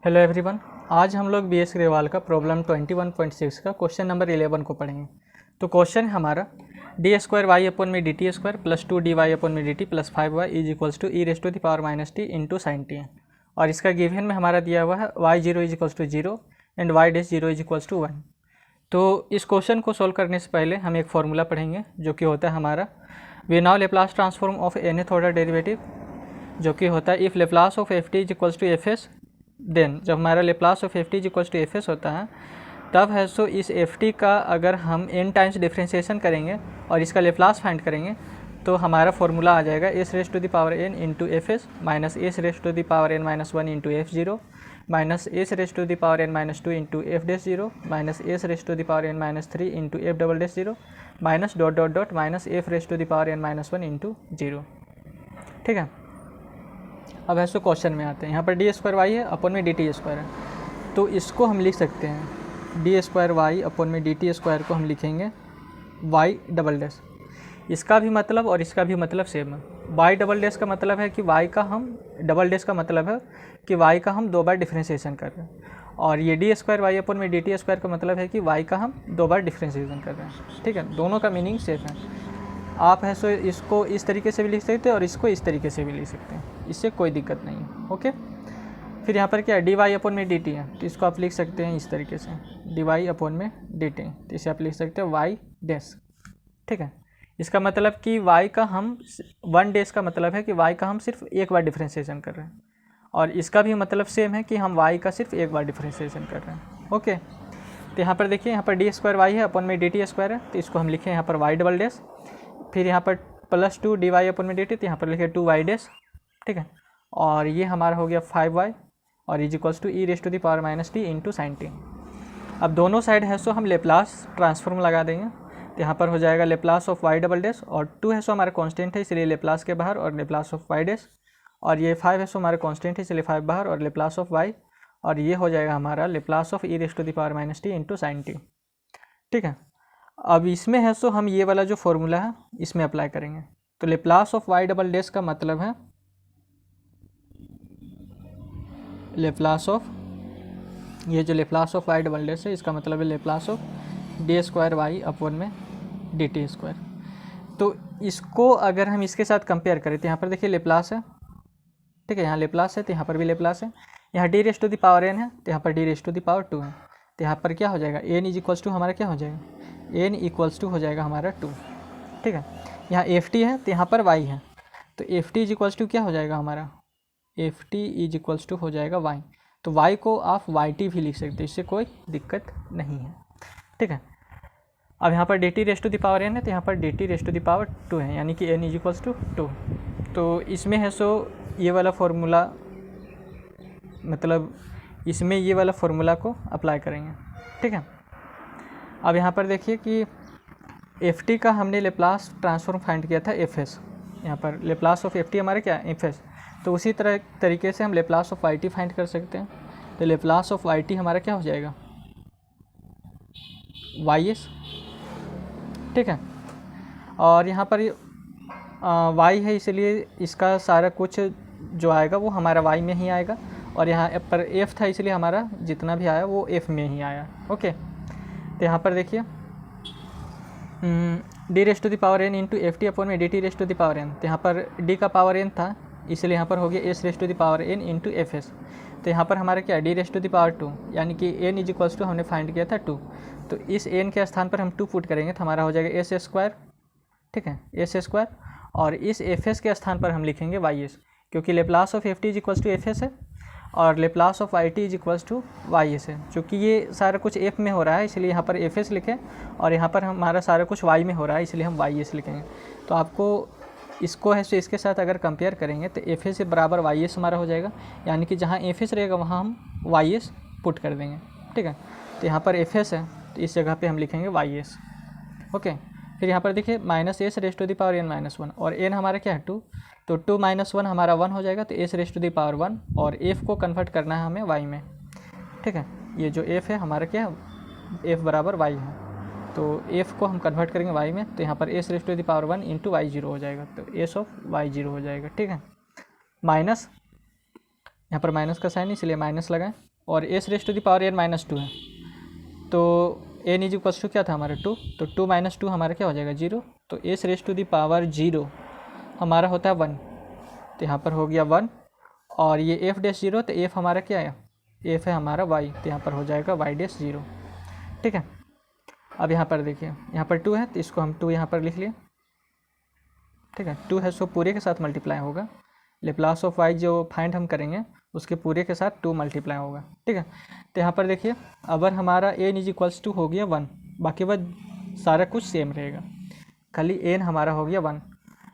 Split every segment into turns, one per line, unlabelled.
Hello everyone, आज हम लोग BS ग्रेवाल का प्रॉब्लम 21.6 का क्वेश्चन नंबर 11 को पढ़ेंगे। तो क्वेश्चन हमारा d² y अपन में dt² प्लस 2dy अपन में dt plus 5y is equals to e⁻t into sine T है। और इसका गिवन में हमारा दिया हुआ है y0 is equals to 0 and y0 is equals to 1। तो इस क्वेश्चन को सोल्व करने से पहले हम एक फॉर्मूला पढ़ेंगे जो कि होता है हमारा we now Laplace transform of nth order derivative, जो कि होता है if Laplace of F T is equals to F S, then जब हमारा Laplace of F T is equals to F S होता है तब है सो इस एफ टी का अगर हम n टाइम्स डिफ्रेंशिएशन करेंगे और इसका लेप्लास फाइंड करेंगे तो हमारा फॉर्मूला आ जाएगा S raise to the power n into F S minus S raise to the power n minus 1 into F zero minus S raise to the power n minus 2 into F dash zero minus S raise to the power n minus 3 into F double dash zero minus dot dot dot minus F raise to the power n minus 1 into zero. ठीक है, अब ऐसे question में आते हैं। यहाँ पर d² y है अपन में dt² है, तो इसको हम लिख सकते हैं d² y अपन में dt² को हम लिखेंगे y डबल डैश। इसका भी मतलब और इसका भी मतलब सेम है। y डबल डैश का मतलब है कि y का हम डबल डैश का मतलब है कि y का हम 2 बार डिफ्रेंशिएशन कर रहे हैं, और ये d² y अपन में dt² का मतलब है कि y का हम 2 बार डिफ्रेंशिएशन कर रहे हैं। ठीक है, दोनों का मीनिंग सेम है। आप है सो इसको इस तरीके से भी लिख सकते हैं और इसको इस तरीके से भी लिख सकते हैं, इससे कोई दिक्कत नहीं है। ओके, फिर यहाँ पर क्या है dy अपन में dt है, तो इसको आप लिख सकते हैं इस तरीके से dy अपन में dt, तो इसे आप लिख सकते हैं y डैश। ठीक है, इसका मतलब कि y का हम 1 डैश का मतलब है कि y का हम सिर्फ एक बार डिफ्रेंशिएशन कर रहे हैं, और इसका भी मतलब सेम है कि हम y का सिर्फ एक बार डिफ्रेंशिएशन कर रहे हैं। ओके, तो यहाँ पर देखिए यहाँ पर d² y है अपन में dt² है, तो इसको हम लिखें यहाँ पर y डबल डैश, फिर यहाँ पर प्लस 2 dy अपन में dt, तो यहाँ पर लिखे 2y डैश। ठीक है, और ये हमारा हो गया 5y और is equals to E raise to the power minus T into sine T. अब दोनों साइड है सो हम लेप्लास ट्रांसफॉर्म लगा देंगे, तो यहाँ पर हो जाएगा Laplace of y double dash, और 2 है सो हमारा कांस्टेंट है इसलिए लेप्लास के बाहर और लेप्लास ऑफ y डैश, और ये 5 है सो हमारा कांस्टेंट है इसलिए 5 बाहर और लेप्लास ऑफ y, और ये हो जाएगा हमारा Laplace of E raise to the power minus T into sine T. ठीक है, अब इसमें है सो हम ये वाला जो फॉर्मूला है इसमें अप्लाई करेंगे, तो Laplace of y double dash का मतलब है लेप्लास ऑफ, ये जो Laplace of y double dash है इसका मतलब है लेप्लास ऑफ d² y अपन में dt²। तो इसको अगर हम इसके साथ कंपेयर करें तो यहाँ पर देखिए लेप्लास है, ठीक है, यहाँ लेप्लास है तो यहाँ पर भी लेप्लास है, यहाँ d raise to the power n है तो यहाँ पर d raise to the power 2 है, तो यहाँ पर क्या हो जाएगा n इज इक्वल्स टू हमारा क्या हो जाएगा n इक्वल्स टू हो जाएगा हमारा 2। ठीक है, यहाँ एफ टी है तो यहाँ पर y है, तो F T is equals to क्या हो जाएगा हमारा F T is equals to हो जाएगा y, तो y को आप वाई टी भी लिख सकते हैं, इससे कोई दिक्कत नहीं है। ठीक है, अब यहाँ पर D T raise to the power n है तो यहाँ पर D T raise to the power 2 है, यानी कि n इज इक्वल्स टू 2। तो इसमें है सो ये वाला फॉर्मूला, मतलब इसमें ये वाला फॉर्मूला को अप्लाई करेंगे। ठीक है, अब यहाँ पर देखिए कि एफ टी का हमने लेप्लास ट्रांसफॉर्म फाइंड किया था एफ एस, यहाँ पर लेप्लास ऑफ एफ टी हमारे क्या एफ एस, तो उसी तरीके से हम Laplace of Y T find कर सकते हैं, तो लेप्लास ऑफ वाई टी हमारा क्या हो जाएगा वाई एस। ठीक है, और यहाँ पर वाई है इसलिए इसका सारा कुछ जो आएगा वो हमारा वाई में ही आएगा, और यहाँ पर एफ था इसलिए हमारा जितना भी आया वो एफ में ही आया। ओके, तो यहाँ पर देखिए D raise to the power n into F T upon में D T raise to the power n, तो यहाँ पर d का पावर n था इसलिए यहाँ पर हो गया S raise to the power n into F S, तो यहाँ पर हमारा क्या D raise to the power 2, यानी कि n इज इक्वल्स टू हमने फाइंड किया था 2, तो इस n के स्थान पर हम 2 पुट करेंगे तो हमारा हो जाएगा s²। ठीक है, s², और इस एफ एस के स्थान पर हम लिखेंगे वाई एस, क्योंकि Laplace of F T is equals to F S है और Laplace of Y T is equals to Y S है। चूँकि ये सारा कुछ एफ में हो रहा है इसलिए यहाँ पर एफ एस लिखें, और यहाँ पर हमारा सारा कुछ वाई में हो रहा है इसलिए हम वाई एस लिखेंगे। तो आपको इसको है सो इसके साथ अगर कंपेयर करेंगे तो एफ एस से बराबर वाई एस हमारा हो जाएगा, यानी कि जहाँ एफ एस रहेगा वहाँ हम वाई एस पुट कर देंगे। ठीक है, तो यहाँ पर एफ एस है तो इस जगह पर हम लिखेंगे वाई एस। ओके, फिर यहाँ पर देखिए minus S raise to the power n minus 1, और n हमारा क्या है 2, तो 2 माइनस 1 हमारा 1 हो जाएगा, तो S raise to the power 1, और f को कन्वर्ट करना है हमें y में। ठीक है, ये जो f है हमारा क्या है f बराबर y है, तो f को हम कन्वर्ट करेंगे y में, तो यहाँ पर S raise to the power 1 into y0 हो जाएगा, तो एस ऑफ y0 हो जाएगा। ठीक है, माइनस यहाँ पर माइनस का साइन इसलिए माइनस लगाएं, और S raise to the power N minus 2 है, तो एन इज इक्वल्स टू क्या था हमारा 2, तो 2 माइनस 2 हमारा क्या हो जाएगा 0, तो S raise to the power 0 हमारा होता है 1, तो यहाँ पर हो गया 1, और ये एफ डैश 0, तो एफ हमारा क्या है, एफ है हमारा वाई, तो यहाँ पर हो जाएगा वाई डैश 0। ठीक है, अब यहाँ पर देखिए, यहाँ पर 2 है तो इसको हम 2 यहाँ पर लिख लिए। ठीक है, 2 है सो पूरे के साथ मल्टीप्लाई होगा, लेप्लास ऑफ वाई जो फाइंड हम करेंगे उसके पूरे के साथ 2 मल्टीप्लाई होगा। ठीक है, तो यहाँ पर देखिए अगर हमारा एन इज इक्वल्स टू हो गया 1, बाकी वह सारा कुछ सेम रहेगा, खाली एन हमारा हो गया 1,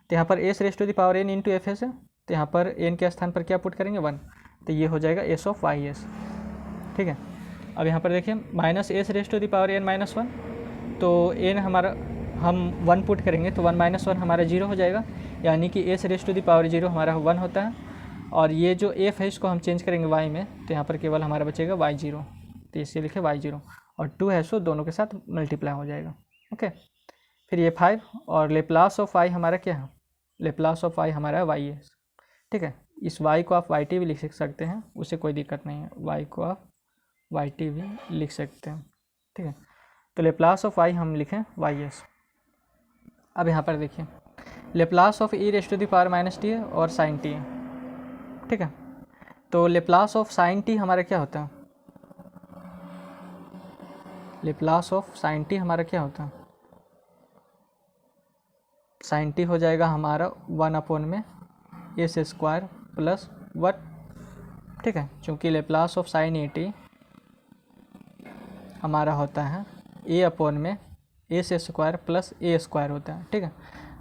तो यहाँ पर S raise to the power N into F S है, तो यहाँ पर एन के स्थान पर क्या पुट करेंगे 1, तो ये हो जाएगा एस ऑफ वाई एस। ठीक है, अब यहाँ पर देखिए minus S raise to the power N minus 1, तो एन हमारा हम 1 पुट करेंगे तो 1 माइनस 1 हमारा 0 हो जाएगा, यानी कि S raise to the power 0 हमारा 1 होता है, और ये जो एफ है इसको हम चेंज करेंगे वाई में, तो यहाँ पर केवल हमारा बचेगा वाई 0, तो इससे लिखे वाई 0, और 2 है सो दोनों के साथ मल्टीप्लाई हो जाएगा। ओके, फिर ये 5, और लेप्लास ऑफ वाई हमारा क्या है, लेप्लास ऑफ वाई हमारा है वाई एस। ठीक है, इस वाई को आप वाई टी भी लिख सकते हैं, उससे कोई दिक्कत नहीं है, वाई को आप वाई टी भी लिख सकते हैं। ठीक है, तो लेप्लास ऑफ वाई हम लिखें वाई एस। अब यहाँ पर देखिए Laplace of E raise to the power minus T है और साइन टी है। ठीक है, तो लेप्लास ऑफ साइन टी हमारा क्या होता है, लेप्लास ऑफ साइन टी हमारा क्या होता है, साइन टी हो जाएगा हमारा 1 में एस स्क्वायर प्लस 1। ठीक है, चूँकि Laplace of sine A T हमारा होता है में एस स्क्वायर प्लस ए स्क्वायर होता है। ठीक है,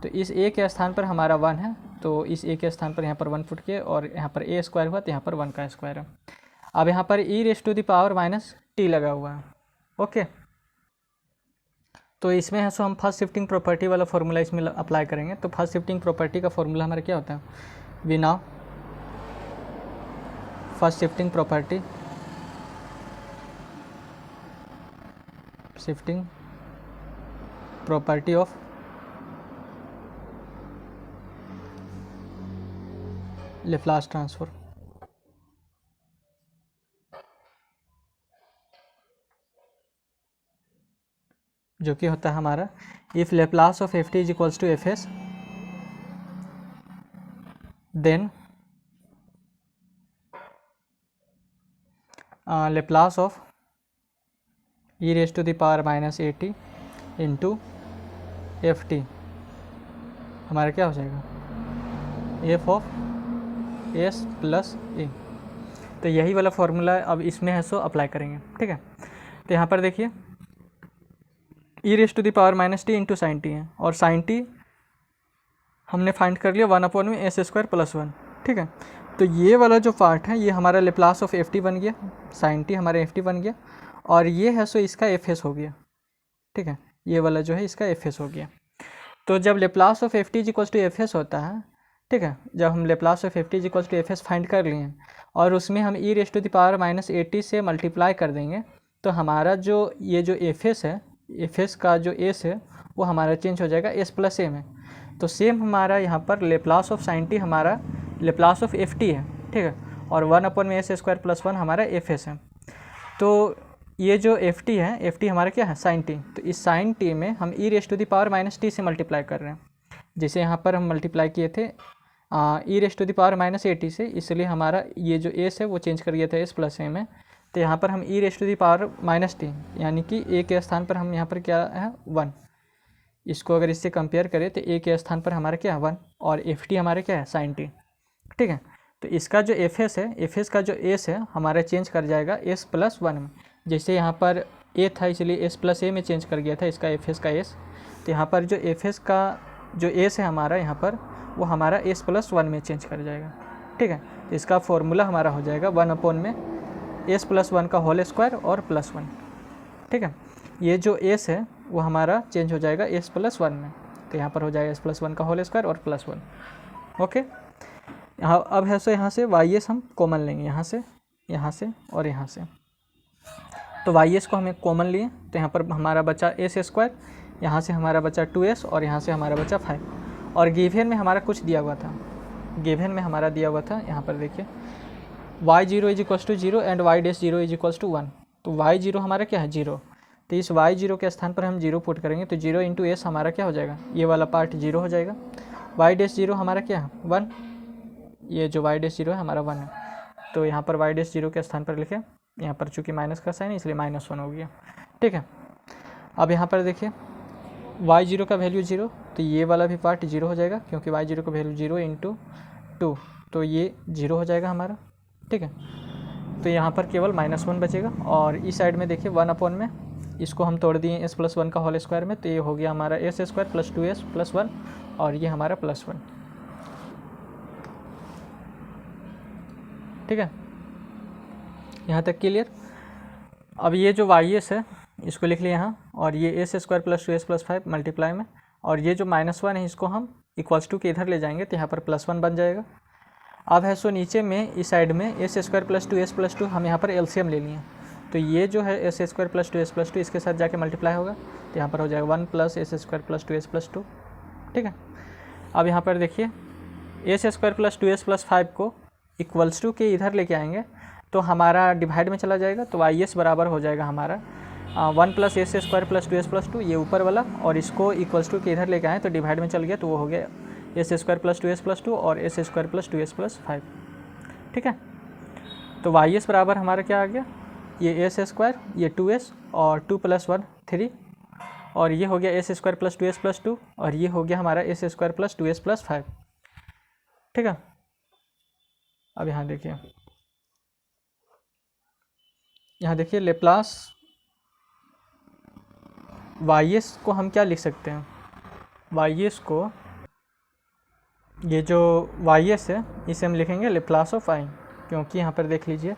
तो इस ए के स्थान पर हमारा 1 है, तो इस ए के स्थान पर यहाँ पर 1 पुट के, और यहाँ पर ए स्क्वायर हुआ तो यहाँ पर 1 का स्क्वायर है। अब यहाँ पर E raise to the power minus T लगा हुआ है। ओके, तो इसमें है सो हम फर्स्ट शिफ्टिंग प्रॉपर्टी वाला फॉर्मूला इसमें अप्लाई करेंगे। तो फर्स्ट शिफ्टिंग प्रॉपर्टी का फॉर्मूला हमारा क्या होता है, we know first shifting property, shifting property of Laplace transform, जो कि होता है हमारा if Laplace of F T is equals to F S, then Laplace of E raise to the power minus A T into F T हमारा क्या हो जाएगा, F of S plus ए। तो यही वाला फॉर्मूला अब इसमें है सो अप्लाई करेंगे। ठीक है, तो यहाँ पर देखिए E raise to the power minus T into sine T है, और साइन टी हमने फाइंड कर लिया 1 में एस स्क्वायर प्लस 1। ठीक है, तो ये वाला जो पार्ट है ये हमारा लेप्लास ऑफ एफ टी बन गया, साइन टी हमारा एफ टी बन गया, और ये है सो इसका एफ एस हो गया। ठीक है, ये वाला जो है इसका एफ एस हो गया। तो जब Laplace of F T is equals to F S होता है, ठीक है, जब हम Laplace of F T is equals to F S find कर लिए और उसमें हम ई raise to the power minus A T से मल्टीप्लाई कर देंगे, तो हमारा जो ये जो एफ एस है, एफ एस का जो एस है वो हमारा चेंज हो जाएगा एस प्लस ए में। तो सेम हमारा यहाँ पर लेप्लास ऑफ साइन टी हमारा लेप्लास ऑफ एफ टी है। ठीक है, और 1 में एस स्क्वायर प्लस 1 हमारा एफ एस है। तो ये जो एफ टी है, एफ टी हमारा क्या है साइन टी, तो इस साइन टी में हम ई raise to the power minus T से मल्टीप्लाई कर रहे हैं, जैसे यहाँ पर हम मल्टीप्लाई किए थे e raise to the power minus A T से, इसलिए हमारा ये जो एस है वो चेंज कर दिया था एस प्लस ए में। तो यहाँ पर हम ई raise to the power minus t, यानी कि ए के स्थान पर हम यहाँ पर क्या है 1, इसको अगर इससे कंपेयर करें तो ए के स्थान पर हमारा क्या है 1, और एफ टी हमारा क्या है साइन टी। ठीक है, तो इसका जो एफ एस है, एफ एस का जो एस है हमारा चेंज कर जाएगा एस प्लस 1 में, जैसे यहाँ पर ए था इसलिए एस प्लस ए में चेंज कर गया था इसका एफ एस का एस। तो यहाँ पर जो एफ एस का जो एस है हमारा यहाँ पर वो हमारा एस प्लस 1 में चेंज कर जाएगा। ठीक है, तो इसका फॉर्मूला हमारा हो जाएगा 1 में एस प्लस 1 का होल स्क्वायर और प्लस 1। ठीक है, ये जो एस है वो हमारा चेंज हो जाएगा एस प्लस 1 में, तो यहाँ पर हो जाएगा एस प्लस 1 का होल स्क्वायर और प्लस 1। ओके, यहाँ अब है सो यहाँ से वाई एस हम कॉमन लेंगे, यहाँ से और यहाँ से। तो वाई एस को हमें कॉमन लिए, तो यहाँ पर हमारा बचा एस स्क्वायर, यहाँ से हमारा बचा 2s और यहाँ से हमारा बचा 5, और गिवन में हमारा कुछ दिया हुआ था, गिवन में हमारा दिया हुआ था यहाँ पर देखिए Y zero is equals to zero and Y dash zero is equals to 1। तो वाई जीरो हमारा क्या है, जीरो। तो इस वाई जीरो के स्थान पर हम जीरो पुट करेंगे तो जीरो इंटू एस हमारा क्या हो जाएगा, ये वाला पार्ट जीरो हो जाएगा। वाई डैश जीरो हमारा क्या है, 1। ये जो वाई डैश जीरो है हमारा 1 है। तो यहाँ पर वाई डैश जीरो के स्थान पर लिखे, यहाँ पर चूँकि माइनस का साइन है इसलिए -1 हो गया। ठीक है, अब यहाँ पर देखिए वाई जीरो का वैल्यू जीरो, तो ये वाला भी पार्ट जीरो हो जाएगा क्योंकि वाई जीरो का वैल्यू जीरो इंटू 2, तो ये जीरो हो जाएगा हमारा। ठीक है, तो यहाँ पर केवल -1 बचेगा। और इस साइड में देखिए 1 में इसको हम तोड़ दिए s+1 का होल स्क्वायर में, तो ये हो गया हमारा s² + 2s + 1 और ये हमारा +1। ठीक है, यहाँ तक क्लियर। अब ये जो y(s) है इसको लिख लिया यहाँ, और ये s² + 2s + 5 मल्टीप्लाई में, और ये जो -1 है इसको हम इक्वल्स टू के इधर ले जाएंगे तो यहाँ पर +1 बन जाएगा। अब है सो नीचे में इस साइड में s² + 2s + 2 हम यहाँ पर एलसीएम ले लिए, तो ये जो है s² + 2s + 2 इसके साथ जाके मल्टीप्लाई होगा तो यहाँ पर हो जाएगा 1 + s² + 2s + 2। ठीक है, अब यहाँ पर देखिए s² + 2s + 5 को इक्वल्स टू के इधर लेके आएंगे तो हमारा डिवाइड में चला जाएगा, तो y(s) बराबर हो जाएगा हमारा 1 + s² + 2s + 2 ये ऊपर वाला, और इसको इक्वल्स टू के इधर लेके आए तो डिवाइड में चल गया तो वो हो गया s² + 2s + 2 और s² + 2s + 5। ठीक है, तो y(s) बराबर हमारा क्या आ गया, ये s², ये 2s और 2 + 1 3, और ये हो गया s² + 2s + 2 और ये हो गया हमारा s² + 2s + 5। ठीक है, अब यहाँ देखिए लेप्लास y(s) को हम क्या लिख सकते हैं, y(s) को, ये जो y(s) है इसे हम लिखेंगे लेप्लास ऑफ i, क्योंकि यहाँ पर देख लीजिए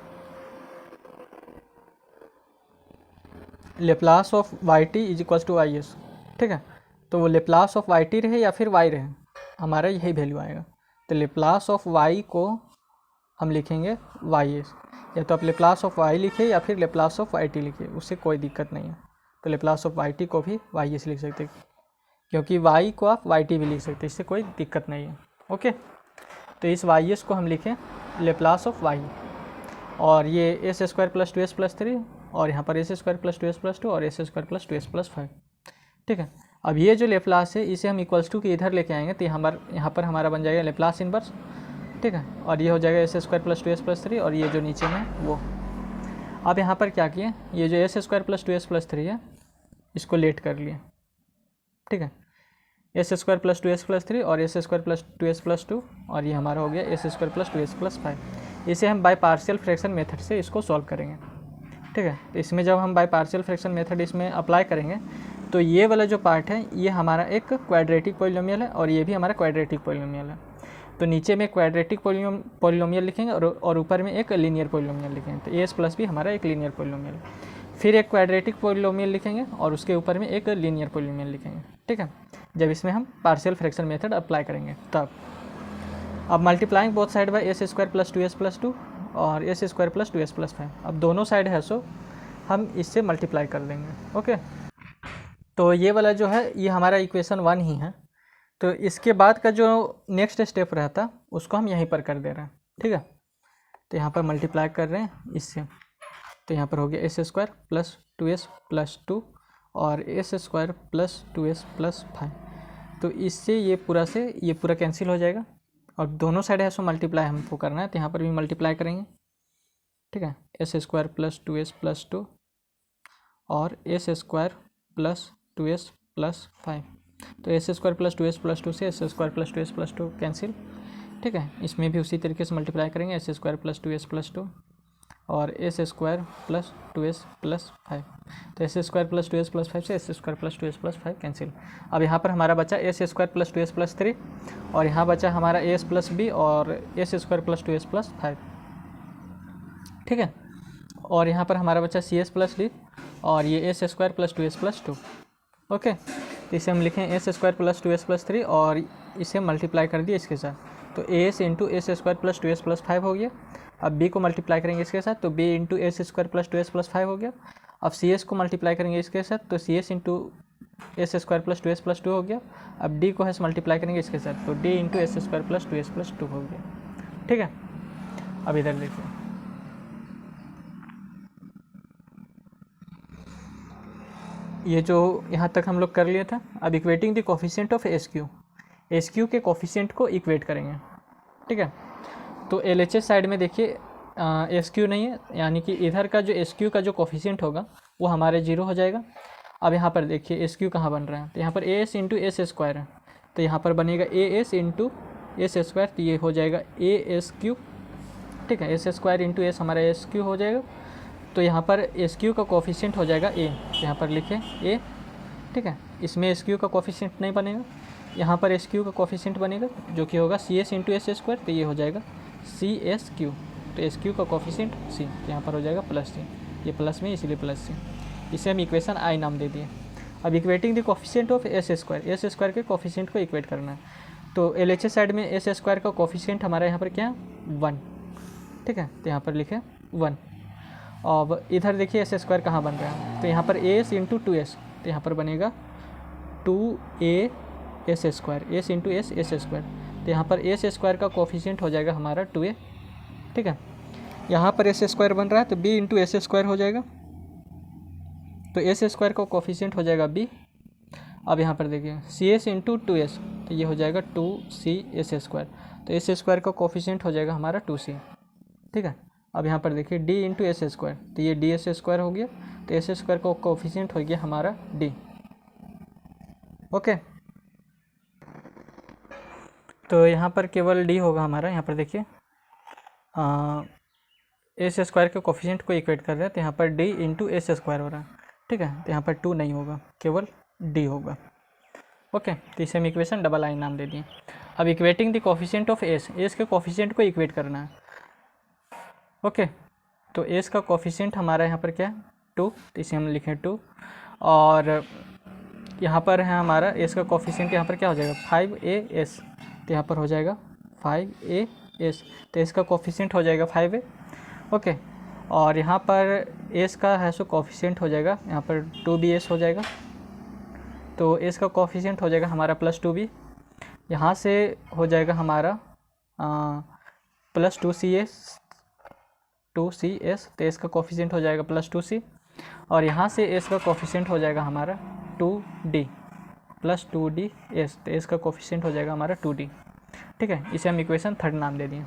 Laplace of yt is equals to y(s). ठीक है, तो वो लेप्लास ऑफ yt रहे या फिर y रहे हमारा यही वैल्यू आएगा। तो लेप्लास ऑफ y को हम लिखेंगे y(s), या तो आप लेप्लास ऑफ y लिखिए या फिर लेप्लास ऑफ yt लिखिए, उससे कोई दिक्कत नहीं है। तो लेप्लास ऑफ yt को भी y(s) लिख सकते हैं, क्योंकि y को आप yt भी लिख सकते हैं, इससे कोई दिक्कत नहीं है। ओके, तो इस y(s) को हम लिखें लेप्लास ऑफ y, और ये s² + 2s + 3 और यहाँ पर s² + 2s + 2 और s² + 2s + 5। ठीक है, अब ये जो लेप्लास है इसे हम इक्वल्स टू के इधर लेके आएंगे तो यहाँ पर हमारा बन जाएगा लेप्लास इनवर्स। ठीक है, और ये हो जाएगा s² + 2s + 3 और ये जो नीचे में वो। अब यहाँ पर क्या किए, ये जो s² + 2s + 3 है इसको लेट कर लिए। ठीक है, s² + 2s + 3 और s² + 2s + 2 और ये हमारा हो गया s² + 2s + 5। इसे हम बाय पार्शियल फ्रैक्शन मेथड से इसको सॉल्व करेंगे। ठीक है, तो इसमें जब हम बाय पार्शियल फ्रैक्शन मेथड इसमें अप्लाई करेंगे तो ये वाला जो पार्ट है ये हमारा एक क्वाड्रेटिक पॉलिनोमियल है और ये भी हमारा क्वाड्रेटिक पॉलिनोमियल है। तो नीचे में क्वाड्रेटिक पॉलिनोमियल लिखेंगे और ऊपर में एक लीनियर पॉलिनोमियल लिखेंगे, तो as + भी हमारा एक लीनियर पॉलिनोमियल है। फिर एक क्वाड्रेटिक पॉलिनोमियल लिखेंगे और उसके ऊपर में एक लीनियर पॉलिनोमियल लिखेंगे। ठीक है, जब इसमें हम पार्शियल फ्रैक्शन मेथड अप्लाई करेंगे तब। अब multiplying both side by s² + 2s + 2 और s² + 2s + 5। अब दोनों साइड है सो हम इससे मल्टीप्लाई कर देंगे। ओके, तो ये वाला जो है ये हमारा इक्वेशन 1 ही है, तो इसके बाद का जो नेक्स्ट स्टेप रहता उसको हम यहीं पर कर दे रहे हैं। ठीक है, तो यहाँ पर मल्टीप्लाई कर रहे हैं इससे, तो यहाँ पर हो गया s² + 2s + 2 और s² + 2s + 5। तो इससे ये पूरा कैंसिल हो जाएगा और दोनों साइड है सो मल्टीप्लाई हमको करना है, तो यहाँ पर भी मल्टीप्लाई करेंगे। ठीक है, s² + 2s + 2 और s² + 2s + 5। तो s² + 2s + 2 से s² + 2s + 2 कैंसिल। ठीक है, इसमें भी उसी तरीके से मल्टीप्लाई करेंगे s² + 2s + 2 और s² + 2s + 5। तो s² + 2s + 5 से s² + 2s + 5 कैंसिल। अब यहाँ पर हमारा बचा s² + 2s + 3 और यहाँ बचा हमारा as + b और s² + 2s + 5। ठीक है, और यहाँ पर हमारा बचा cs + d और ये s² + 2s + 2। ओके, तो इसे हम लिखें s² + 2s + 3 और इसे मल्टीप्लाई कर दिए इसके साथ, तो as × s² + 2s + 5 हो गया। अब b को मल्टीप्लाई करेंगे इसके साथ, तो b × s² + 2s + 5 हो गया। अब cs को मल्टीप्लाई करेंगे इसके साथ, तो cs × s² + 2s + 2 हो गया। अब d को है मल्टीप्लाई करेंगे इसके साथ, तो d × s² + 2s + 2 हो गया। ठीक है, अब इधर देखिए ये जो यहाँ तक हम लोग कर लिया था। अब equating the coefficient of S Q के कोफिशिएंट को इक्वेट करेंगे, ठीक है। तो LHS साइड में देखिए एस क्यू नहीं है, यानी कि इधर का जो एस क्यू का जो कोफिशिएंट होगा वो हमारे 0 हो जाएगा। अब यहाँ पर देखिए एस क्यू कहाँ बन रहा है, तो यहाँ पर A S into S square है, तो यहाँ पर बनेगा A S into S square, तो ये हो जाएगा ए एस क्यू, ठीक है। एस स्क्वायर इंटू एस हमारा एस क्यू हो जाएगा। तो यहाँ पर एस क्यू का कोफिशिएंट हो जाएगा ए, यहाँ पर लिखे ए, ठीक है। इसमें एस क्यू का कोफिशिएंट नहीं बनेगा, यहाँ पर एस क्यू का कोफिशिएंट बनेगा जो कि होगा C S into S square, तो ये हो जाएगा सी एस क्यू। तो एस क्यू का कोफिशिएंट सी, तो यहाँ पर हो जाएगा प्लस सी, ये प्लस में इसीलिए प्लस सी, इसे हम इक्वेशन आई नाम दे दिए। अब equating the coefficient of s square के कोफिशिएंट को इक्वेट करना है। तो LHS साइड में एस स्क्वायर का कोफिशिएंट हमारा यहाँ पर क्या है 1, ठीक है। तो यहाँ पर लिखे 1। अब इधर देखिए एस स्क्वायर कहाँ बन रहा है, तो यहाँ पर ए एस इंटू 2s, तो यहाँ पर बनेगा 2a S square, S into S square, तो यहाँ पर एस स्क्वायर का कोफिशिएंट हो जाएगा हमारा 2a, ठीक है। यहाँ पर एस स्क्वायर बन रहा है तो b इंटू एस स्क्वायर हो जाएगा, तो एस स्क्वायर का कोफिशिएंट हो जाएगा b। अब यहाँ पर देखिए सी एस इंटू 2s, तो ये हो जाएगा 2c एस स्क्वायर, तो एस स्क्वायर का कोफिशिएंट हो जाएगा हमारा 2c, ठीक है। अब यहाँ पर देखिए d इंटू एस स्क्वायर, तो ये डी एस स्क्वायर हो गया, तो एस स्क्वायर का कोफिशिएंट हो गया हमारा d, ओके। तो यहाँ पर केवल d होगा हमारा। यहाँ पर देखिए एस स्क्वायर के कोफिशिएंट को इक्वेट कर रहे हैं, तो यहाँ पर d इंटू एस स्क्वायर हो रहा है, ठीक है। तो यहाँ पर 2 नहीं होगा, केवल d होगा, ओके। तो इसे हम इक्वेशन डबल आई नाम दे दिए। अब equating the coefficient of S के कोफिशिएंट को इक्वेट करना है, ओके। तो एस का कोफिशिएंट हमारा यहाँ पर क्या है 2, तो इसे हम लिखें 2, और यहाँ पर है हमारा एस का कोफिशिएंट यहाँ पर क्या हो जाएगा 5as, तो यहाँ पर हो जाएगा 5as, तो एस का कोफिशिएंट हो जाएगा 5a, ओके। और यहाँ पर एस का है सो कोफिशिएंट हो जाएगा यहाँ पर 2bs हो जाएगा, तो एस का कोफिशिएंट हो जाएगा हमारा प्लस 2b, यहाँ से हो जाएगा हमारा प्लस 2cs, तो एस का कोफिशिएंट हो जाएगा प्लस 2c, और यहाँ से एस का कोफिशिएंट हो जाएगा हमारा 2d प्लस 2ds, तो एस का कोफिशिएंट हो जाएगा हमारा 2d, ठीक है। इसे हम इक्वेशन 3 नाम दे दिए।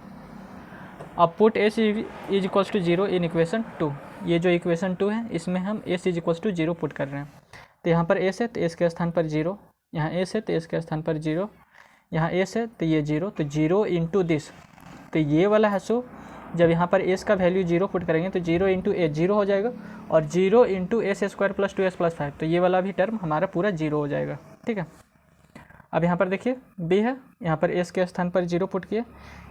अब put S is equals to 0 in equation 2, ये जो इक्वेशन 2 है इसमें हम S is equals to 0 put कर रहे हैं। तो यहाँ पर एस है तो एस के स्थान पर 0, यहाँ एस है तो एस के स्थान पर 0, यहाँ एस है तो ये 0, तो 0 इंटू दिस, तो ये वाला है सो जब यहाँ पर एस का वैल्यू 0 पुट करेंगे तो 0 इंटू एस 0 हो जाएगा, और 0 into S square plus 2s plus 5, तो ये वाला भी टर्म हमारा पूरा 0 हो जाएगा, ठीक है। अब यहाँ पर देखिए b है, यहाँ पर s के स्थान पर 0 पुट किए,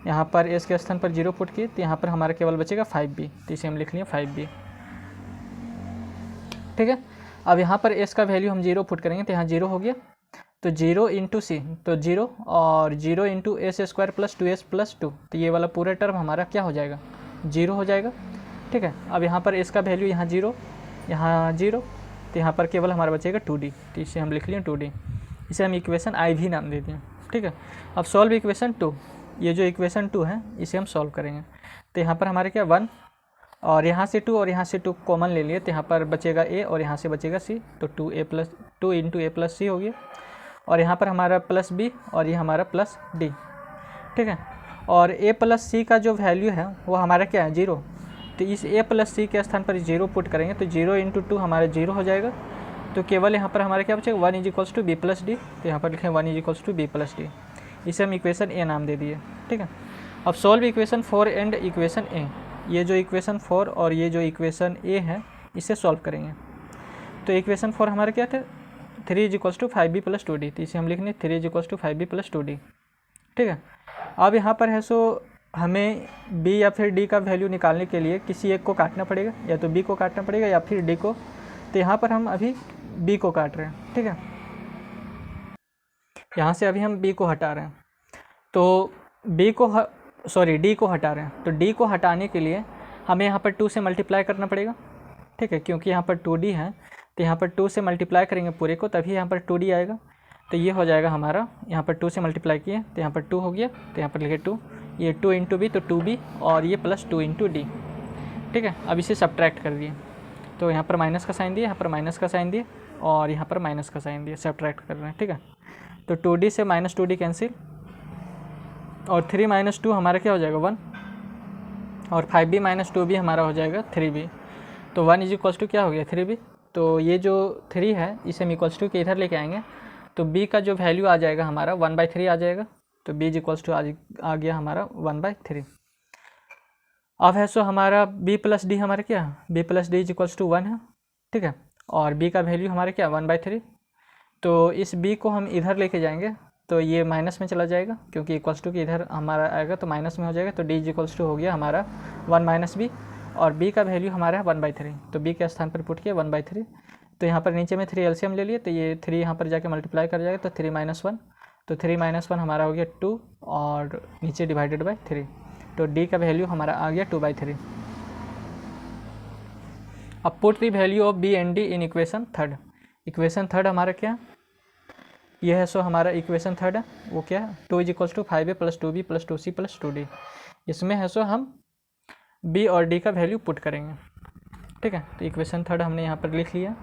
यहाँ पर s के स्थान पर 0 पुट किए, तो यहाँ पर हमारा केवल बचेगा 5b, तो इसे हम लिख लिए 5b, ठीक है। अब यहाँ पर s का वैल्यू हम 0 पुट करेंगे तो यहाँ 0 हो गया, तो 0 इंटू सी, तो 0, और 0 into S square plus 2s plus 2, तो ये वाला पूरा टर्म हमारा क्या हो जाएगा 0 हो जाएगा, ठीक है। अब यहाँ पर s का वैल्यू यहाँ 0, यहाँ 0, तो यहाँ पर केवल हमारा बचेगा 2d, तो इसे हम लिख लिए 2d, इसे हम इक्वेशन आई भी नाम दे दिए, ठीक है। अब सॉल्व इक्वेशन 2, ये जो इक्वेशन 2 है इसे हम सॉल्व करेंगे। तो यहाँ पर हमारे क्या 1, और यहाँ से 2 और यहाँ से 2 कॉमन ले लिए, तो यहाँ पर बचेगा a और यहाँ से बचेगा c, तो 2 इंटू a प्लस c हो गया, और यहाँ पर हमारा प्लस b और ये हमारा प्लस d, ठीक है। और a प्लस c का जो वैल्यू है वो हमारा क्या है 0, तो इस a प्लस c के स्थान पर 0 पुट करेंगे तो 0 इंटू 2 हमारा 0 हो जाएगा, तो केवल यहाँ पर हमारा क्या बचेगा 1 is equals to B plus D, तो यहाँ पर लिखें 1 is equals to B plus D, इसे हम इक्वेशन ए नाम दे दिए, ठीक है। अब सॉल्व इक्वेशन 4 एंड इक्वेशन ए, ये जो इक्वेशन 4 और ये जो इक्वेशन ए है इसे सॉल्व करेंगे। तो इक्वेशन 4 हमारा क्या था 3 is equals to 5b plus 2d, तो इसे हम लिखेंगे 3 is equals to 5b plus 2d, ठीक है। अब यहाँ पर है सो हमें b या फिर d का वैल्यू निकालने के लिए किसी एक को काटना पड़ेगा, या तो b को काटना पड़ेगा या फिर d को, तो यहाँ पर हम अभी b को काट रहे हैं, ठीक है। यहाँ से अभी हम b को हटा रहे हैं, तो d को हटा रहे हैं, तो d को हटाने के लिए हमें यहाँ पर 2 से मल्टीप्लाई करना पड़ेगा, ठीक है, क्योंकि यहाँ पर 2d है, तो यहाँ पर 2 से मल्टीप्लाई करेंगे पूरे को तभी यहाँ पर 2d आएगा, तो ये हो जाएगा हमारा, यहाँ पर 2 से मल्टीप्लाई किए तो यहाँ पर 2 हो गया, तो यहाँ पर लिखे 2, ये 2 इंटू बी तो 2b, और ये प्लस 2 इंटू डी, ठीक है। अब इसे सब्ट्रैक्ट कर दिए, तो यहाँ पर माइनस का साइन दिए, यहाँ पर माइनस का साइन दिए, और यहाँ पर माइनस का साइन दिया, सब्ट्रैक्ट कर रहे हैं, ठीक है। तो 2d से -2d कैंसिल, और 3 - 2 हमारा क्या हो जाएगा 1, और 5b - 2b हमारा हो जाएगा 3b। तो 1 = क्या हो गया 3b। तो ये जो 3 है इसे हम इक्वल्स टू के इधर लेके आएंगे, तो b का जो वैल्यू आ जाएगा हमारा 1/3 आ जाएगा। तो b = आ गया हमारा 1/3। अब है सो हमारा b + d हमारा क्या है, b + d = 1 है, ठीक है। और b का वैल्यू हमारा क्या 1/3। तो इस b को हम इधर लेके जाएंगे तो ये माइनस में चला जाएगा, क्योंकि इक्वल्स टू के इधर हमारा आएगा तो माइनस में हो जाएगा। तो d = हो गया हमारा 1 - b, और b का वैल्यू हमारा है 1/3। तो b के स्थान पर पुट किया 1/3। तो यहाँ पर नीचे में 3 एलसीएम ले लिए, तो ये 3 यहाँ पर जाके मल्टीप्लाई कर जाएगा, तो 3 - 1, तो 3 - 1 हमारा हो गया 2, और नीचे /3। तो d का वैल्यू हमारा आ गया 2/3। अब put the value of b and d in equation third. Equation third हमारा क्या, यह है सो हमारा इक्वेशन थर्ड है, वो क्या है 2 = 5a + 2b + 2c + 2d। इसमें है सो हम b और d का वैल्यू पुट करेंगे, ठीक है। तो इक्वेशन थर्ड हमने यहाँ पर लिख लिया,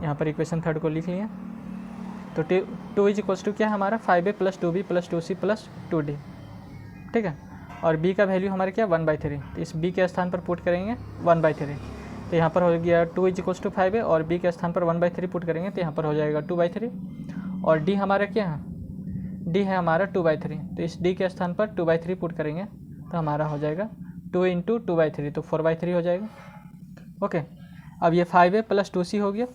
यहाँ पर इक्वेशन थर्ड को लिख लिया। तो 2 = क्या है हमारा 5a + 2b + 2c + 2d, ठीक है। और b का वैल्यू हमारे क्या 1/3। तो इस b के स्थान पर पुट करेंगे 1/3। तो यहाँ पर हो गया 2 = 5a, और b के स्थान पर 1/3 पुट करेंगे तो यहाँ पर हो जाएगा 2/3। और d हमारा क्या है, d है हमारा 2/3। तो इस d के स्थान पर 2/3 पुट करेंगे तो हमारा हो जाएगा 2 × 2/3, तो 4/3 हो जाएगा, ओके। अब ये 5a + 2c हो गया,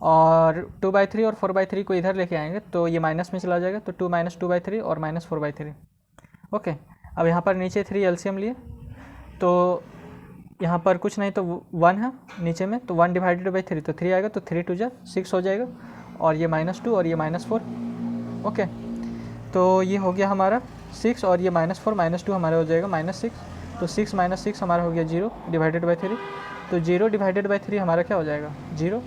और 2/3 और 4/3 को इधर लेके आएंगे तो ये माइनस में चला जाएगा। तो 2 - 2/3 और -4/3, ओके। अब यहाँ पर नीचे 3 एलसीएम लिए, तो यहाँ पर कुछ नहीं तो 1 है नीचे में, तो 1/3, तो 3 आएगा, तो 3 × 2 = 6 हो जाएगा, और ये -2 और ये -4, ओके। तो ये हो गया हमारा 6, और ये -4 -2 हमारा हो जाएगा -6। तो 6 - 6 हमारा हो गया 0/3। तो 0/3 हमारा क्या हो जाएगा 0।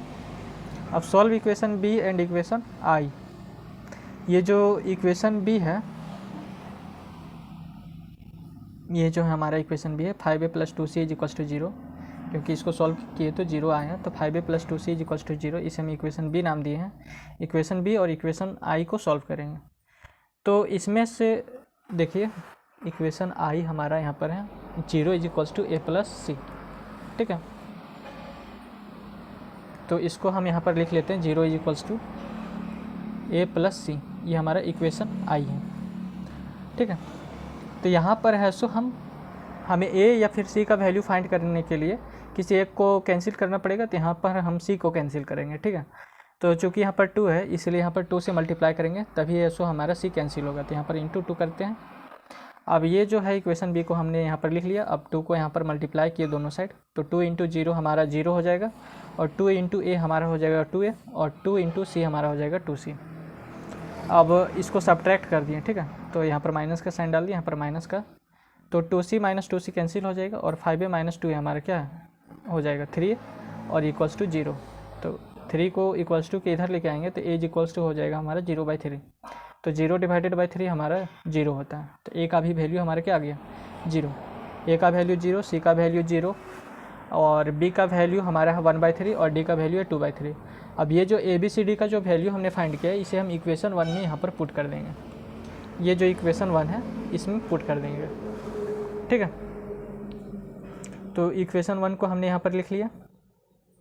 अब solve equation b and equation i. ये जो इक्वेशन बी है, ये जो है हमारा इक्वेशन बी है 5a + 2c = 0, क्योंकि इसको सॉल्व किए तो 0 आए हैं। तो 5a + 2c = 0, इसे हम इक्वेशन बी नाम दिए हैं। इक्वेशन बी और इक्वेशन आई को सॉल्व करेंगे। तो इसमें से देखिए इक्वेशन आई हमारा यहाँ पर है 0 = a + c, ठीक है। तो इसको हम यहाँ पर लिख लेते हैं 0 = a + c, ये हमारा इक्वेशन आई है, ठीक है। तो यहाँ पर है सो हमें a या फिर c का वैल्यू फाइंड करने के लिए किसी एक को कैंसिल करना पड़ेगा, तो यहाँ पर हम c को कैंसिल करेंगे, ठीक है। तो चूँकि यहाँ पर 2 है इसलिए यहाँ पर 2 से मल्टीप्लाई करेंगे तभी है सो हमारा c कैंसिल होगा। तो यहाँ पर × 2 करते हैं। अब ये जो है इक्वेशन बी को हमने यहाँ पर लिख लिया। अब 2 को यहाँ पर मल्टीप्लाई किए दोनों साइड, तो 2 × 0 हमारा 0 हो जाएगा, और 2 × a हमारा हो जाएगा 2a, और 2 × c हमारा हो जाएगा 2c। अब इसको सब्ट्रैक्ट कर दिए, ठीक है। तो यहाँ पर माइनस का साइन डाल दिया, यहाँ पर माइनस का, तो 2c - 2c कैंसिल हो जाएगा, और 5a - 2a हमारा क्या हो जाएगा 3a, और इक्वल्स टू 0। तो 3 को इक्वल्स टू के इधर लेके आएंगे तो a इक्वल्स टू हो जाएगा हमारा 0/3। तो 0/3 हमारा 0 होता है। तो a का भी वैल्यू हमारा क्या आ गया 0, a का वैल्यू 0, c का वैल्यू 0, और b का वैल्यू हमारा है 1/3, और d का वैल्यू है 2/3। अब ये जो a b c d का जो वैल्यू हमने फाइंड किया है इसे हम इक्वेशन 1 में यहाँ पर पुट कर देंगे। ये जो इक्वेशन 1 है इसमें पुट कर देंगे, ठीक है। तो इक्वेशन 1 को हमने यहाँ पर लिख लिया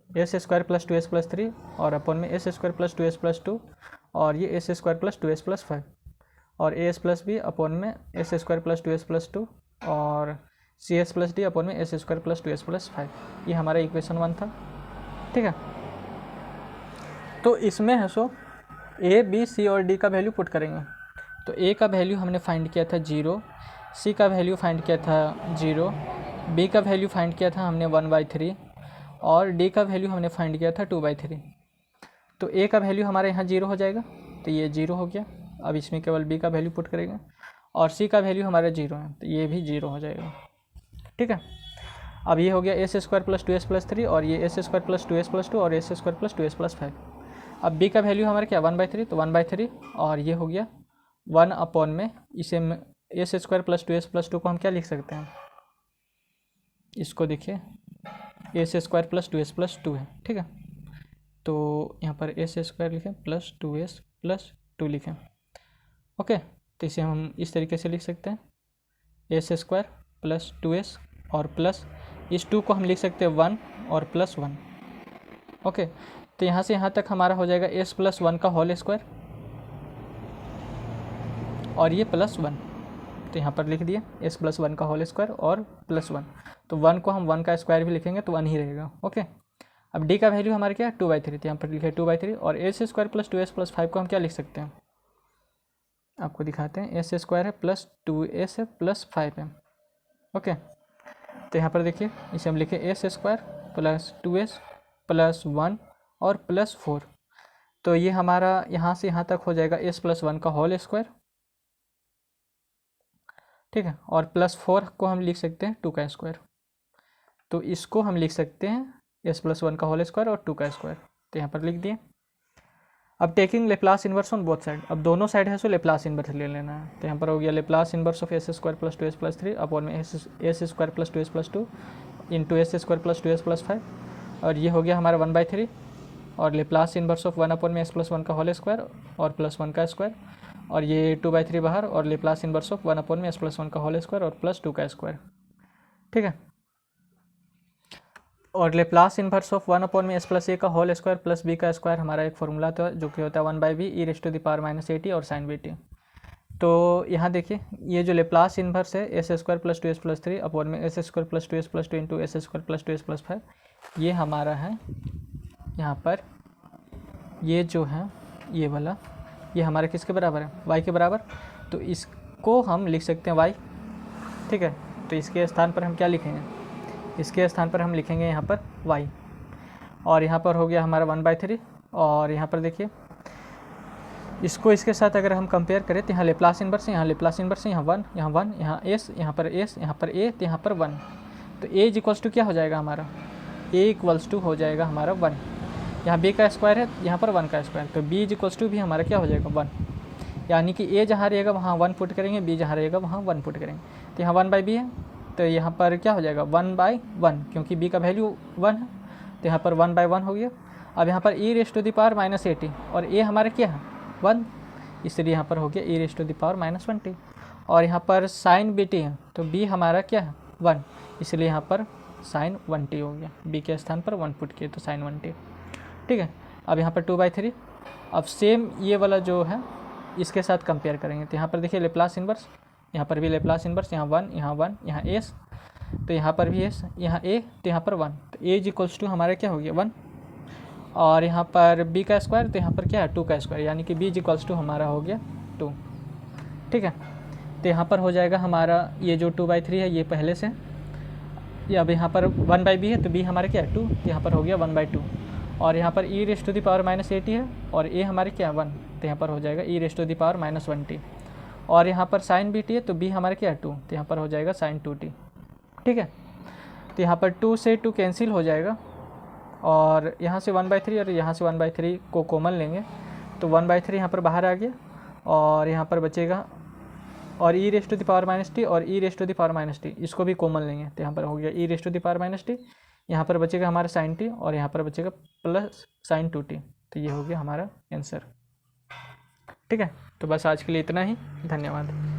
s² + 2s + 3, और अपॉन में s² + 2s + 2, और ये s² + 2s + 5, और as + b अपॉन में s² + 2s + 2, और cs + d अपॉन में s² + 2s + 5। ये हमारा इक्वेशन 1 था, ठीक है। तो इसमें है सो a b c और d का वैल्यू पुट करेंगे। तो a का वैल्यू हमने फाइंड किया था 0, c का वैल्यू फाइंड किया था 0, b का वैल्यू फाइंड किया था हमने 1/3, और d का वैल्यू हमने फाइंड किया था 2/3। तो a का वैल्यू हमारे यहाँ 0 हो जाएगा, तो ये 0 हो गया। अब इसमें केवल b का वैल्यू पुट करेंगे, और c का वैल्यू हमारा 0 है तो ये भी 0 हो जाएगा, ठीक है। अब ये हो गया s² + 2s + 3, और ये s² + 2s + 2, और s² + 2s + 5। अब b का वैल्यू हमारा क्या 1/3, तो 1/3, और ये हो गया 1 अपॉन में इसे s² + 2s + 2 को हम क्या लिख सकते हैं, इसको देखिए s² + 2s + 2 है, ठीक है। तो यहाँ पर एस स्क्वायर लिखें प्लस 2s प्लस 2 लिखें। ओके, तो इसे हम इस तरीके से लिख सकते हैं, एस स्क्वायर प्लस 2s और प्लस इस 2 को हम लिख सकते हैं 1 और प्लस 1। ओके, तो यहाँ से यहाँ तक हमारा हो जाएगा s प्लस 1 का होल स्क्वायर और ये प्लस 1, तो यहाँ पर लिख दिए s प्लस 1 का होल स्क्वायर और प्लस 1। तो 1 को हम 1 का स्क्वायर भी लिखेंगे तो 1 ही रहेगा। ओके, अब d का वैल्यू हमारे क्या है 2/3, तो यहाँ पर लिखे 2/3 और S square plus 2s plus 5 को हम क्या लिख सकते हैं, आपको दिखाते हैं। एस स्क्वायर है प्लस 2s है प्लस 5 है। ओके, तो यहाँ पर देखिए इसे हम लिखे S square plus 2s plus 1 और प्लस 4, तो ये हमारा यहाँ से यहाँ तक हो जाएगा s प्लस 1 का होल स्क्वायर, ठीक है, और प्लस 4 को हम लिख सकते हैं 2 का स्क्वायर, तो इसको हम लिख सकते हैं s प्लस 1 का होल स्क्वायर और 2 का स्क्वायर, तो यहाँ पर लिख दिए। अब taking Laplace inverse on both side, अब दोनों साइड है सो लेप्लास इन्वर्स ले लेना है, तो यहाँ पर हो गया Laplace inverse of s square plus 2s plus 3 upon में s square plus 2s plus 2 into S square plus 2s plus 5, और ये हो गया हमारा 1/3 और लेप्लास इन्वर्स ऑफ 1 अपॉन में s प्लस 1 का होल स्क्वायर और प्लस 1 का स्क्वायर, और ये 2/3 बाहर और लेप्लास इन्वर्स ऑफ 1 अपॉन में s प्लस 1 का होल स्क्वायर और प्लस 2 का स्क्वायर, ठीक है। और लेप्लास इन्वर्स ऑफ 1 अपॉन में s प्लस a का होल स्क्वायर प्लस b का स्क्वायर हमारा एक फॉर्मूला था जो कि होता है 1/b e raise to the power minus at और साइन bt। तो यहाँ देखिए ये जो लेप्लास इन्वर्स है s square plus 2s plus 3 upon में s square plus 2s plus 2 into S square plus 2s plus 5, ये हमारा है यहाँ पर, ये जो है ये वाला, ये हमारा किसके बराबर है y के बराबर, तो इसको हम लिख सकते हैं y, ठीक है। तो इसके स्थान पर हम क्या लिखेंगे, इसके स्थान पर हम लिखेंगे यहाँ पर y, और यहाँ पर हो गया हमारा 1/3, और यहाँ पर देखिए इसको इसके साथ अगर हम कंपेयर करें तो यहाँ लेप्लास इन्वर्स है, यहाँ लेप्लास इन्वर्स है, यहाँ 1 यहाँ 1 यहाँ s यहाँ पर s यहाँ पर a, तो यहाँ पर 1, तो a इज इक्वल्स टू क्या हो जाएगा हमारा, a इक्वल्स टू हो जाएगा हमारा 1, यहाँ b का स्क्वायर है यहाँ पर 1 का स्क्वायर, तो b इज इक्वल्स टू भी हमारा क्या हो जाएगा 1, यानी कि a जहाँ रहेगा वहाँ 1 पुट करेंगे, b जहाँ रहेगा वहाँ 1 पुट करेंगे, तो यहाँ 1/b है, तो यहाँ पर क्या हो जाएगा 1/1, क्योंकि b का वैल्यू 1 है, तो यहाँ पर 1/1 हो गया। अब यहाँ पर e raise to the power minus 80 और a हमारा क्या है 1, इसलिए यहाँ पर हो गया e raise to the power minus 20, और यहाँ पर साइन bt है तो b हमारा क्या है 1, इसलिए यहाँ पर साइन 1t हो गया, b के स्थान पर 1 पुट किए तो साइन 1t, ठीक है। अब यहाँ पर 2/3, अब सेम ये वाला जो है इसके साथ कंपेयर करेंगे, तो यहाँ पर देखिए लेप्लास इन्वर्स, यहाँ पर भी लेप्लास इन्वर्स, यहाँ 1 यहाँ 1 यहाँ s, तो यहाँ पर भी s यहाँ a, तो यहाँ पर 1, तो a इज इक्वल्स टू हमारा क्या हो गया 1, और यहाँ पर b का स्क्वायर, तो यहाँ पर क्या है 2 का स्क्वायर, यानी कि b इज इक्वल्स टू हमारा हो गया 2, ठीक है। तो यहाँ पर हो जाएगा हमारा ये जो 2/3 है ये पहले से, ये अब यहाँ पर 1/b है तो b हमारे क्या है 2, तो यहाँ पर हो गया 1/2, और यहाँ पर e raise to the power minus 80 है और a हमारे क्या है 1, तो यहाँ पर हो जाएगा e raise to the power minus 1t, और यहाँ पर साइन bt है तो b हमारे क्या है 2, तो यहाँ पर हो जाएगा साइन 2t, ठीक है। तो यहाँ पर 2 से 2 कैंसिल हो जाएगा, और यहाँ से 1/3 और यहाँ से 1/3 को कॉमन लेंगे, तो 1/3 यहाँ पर बाहर आ गया, और यहाँ पर बचेगा और e raise to the power minus t और e raise to the power minus t, इसको भी कॉमन लेंगे, तो यहाँ पर हो गया e raise to the power minus t, यहाँ पर बचेगा हमारा साइन t और यहाँ पर बचेगा प्लस साइन 2t, तो ये हो गया हमारा आंसर, ठीक है। तो बस आज के लिए इतना ही, धन्यवाद।